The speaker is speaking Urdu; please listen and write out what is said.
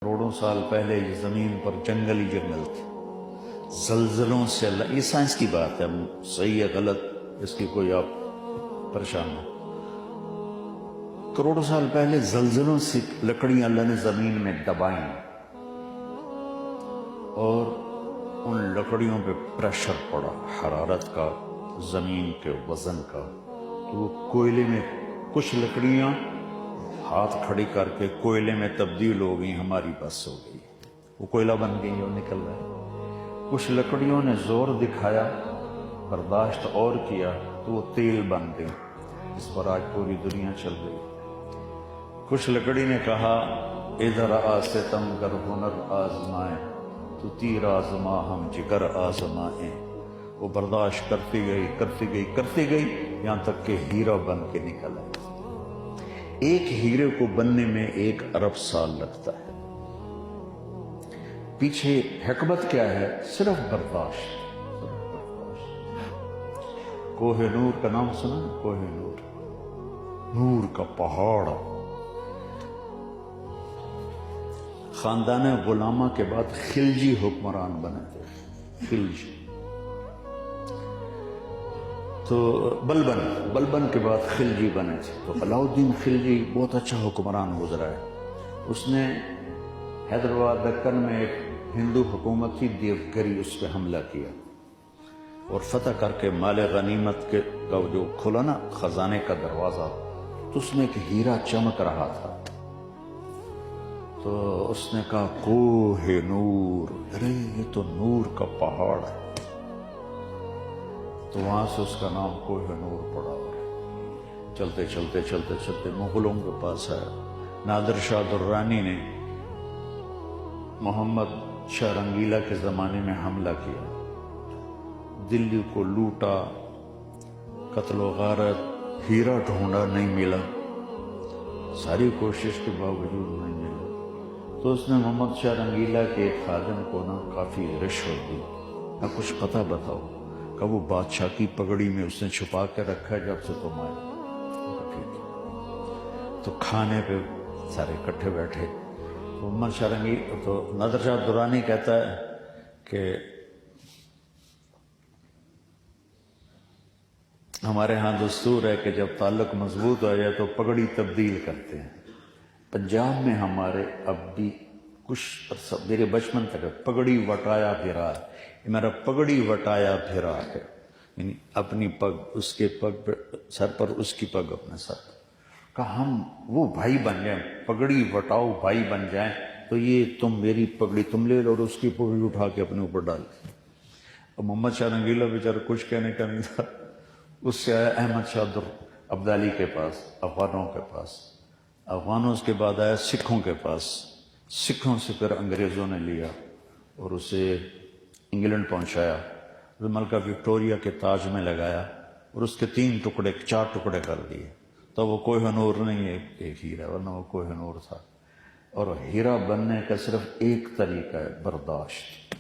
کروڑوں سال پہلے یہ زمین پر جنگل ہی جنگل تھے، زلزلوں سے اللہ، یہ سائنس کی بات ہے، صحیح ہے غلط اس کی کوئی آپ پریشان ہو۔ کروڑوں سال پہلے زلزلوں سے لکڑیاں اللہ نے زمین میں دبائیں اور ان لکڑیوں پہ پریشر پڑا، حرارت کا، زمین کے وزن کا، تو وہ کوئلے میں کچھ لکڑیاں ہاتھ کھڑی کر کے کوئلے میں تبدیل ہو گئی، ہماری بس ہو گئی، وہ کوئلہ بن گئی اور نکل رہا۔ کچھ لکڑیوں نے زور دکھایا، برداشت اور کیا تو وہ تیل بن گئی، اس پر آج پوری دنیا چل رہی۔ کچھ لکڑی نے کہا ادھر آ ستم گر ہنر آزمائیں، تو تیر آزما ہم جگر آزمائیں، وہ برداشت کرتی گئی کرتی گئی کرتی گئی یہاں تک کہ ہیرا بن کے نکل آئی۔ ایک ہیرے کو بننے میں 1 ارب سال لگتا ہے۔ پیچھے حکمت کیا ہے؟ صرف برداشت۔ کوہ نور کا نام سنا؟ کوہ نور، نور کا پہاڑ۔ خاندان غلامہ کے بعد خلجی حکمران بنے تھے، خلجی، تو بلبن کے بعد خلجی بنے تھے، تو علاؤالدین خلجی بہت اچھا حکمران گزرا ہے۔ اس نے حیدرآباد دکن میں ایک ہندو حکومت تھی دیوگری، اس پہ حملہ کیا اور فتح کر کے مال غنیمت کا جو کھلا نا خزانے کا دروازہ، تو اس میں ایک ہیرا چمک رہا تھا، تو اس نے کہا کوہ نور، ارے یہ تو نور کا پہاڑ ہے، تو وہاں سے اس کا نام کوہ نور پڑا۔ چلتے چلتے چلتے چلتے مغلوں کے پاس آیا، نادر شاہ درانی نے محمد شاہ رنگیلا کے زمانے میں حملہ کیا، دلی کو لوٹا، قتل و غارت، ہیرا ڈھونڈا نہیں ملا، ساری کوشش کے باوجود نہیں ملا، تو اس نے محمد شاہ رنگیلا کے ایک خادم کو نا کافی رشوت دی، نہ کچھ پتہ بتاؤ، کہ وہ بادشاہ کی پگڑی میں اس نے چھپا کے رکھا ہے جب سے تم آئے۔ تو کھانے پہ سارے اکٹھے بیٹھے، محمد شاہ رنگیلا تو نادر شاہ درانی کہتا ہے کہ ہمارے ہاں دستور ہے کہ جب تعلق مضبوط ہو جائے تو پگڑی تبدیل کرتے ہیں۔ پنجاب میں ہمارے اب بھی کچھ عرصہ، میرے بچپن تک پگڑی وٹایا پھرا ہے، یہ میرا پگڑی وٹایا پھرا ہے، یعنی اپنی پگ اس کے پگ سر پر، اس کی پگ اپنے سر پر، کہ ہم وہ بھائی بن جائیں، پگڑی وٹاؤ بھائی بن جائیں، تو یہ تم میری پگڑی تم لے لو اور اس کی پگڑی اٹھا کے اپنے اوپر ڈال۔ اور محمد شاہ رنگیلا بیچارہ کچھ کہنے کا نہیں تھا، اس سے آیا احمد شاہ ابدالی کے پاس، افغانوں کے پاس، افغانوں کے بعد آیا سکھوں کے پاس، سکھوں سے پھر انگریزوں نے لیا اور اسے انگلینڈ پہنچایا، ملکہ وکٹوریہ کے تاج میں لگایا اور اس کے 3 ٹکڑے 4 ٹکڑے کر دیے، تو وہ کوہ نور نہیں ہے، ایک ہیرا، ورنہ وہ کوہ نور تھا۔ اور ہیرا بننے کا صرف ایک طریقہ ہے، برداشت۔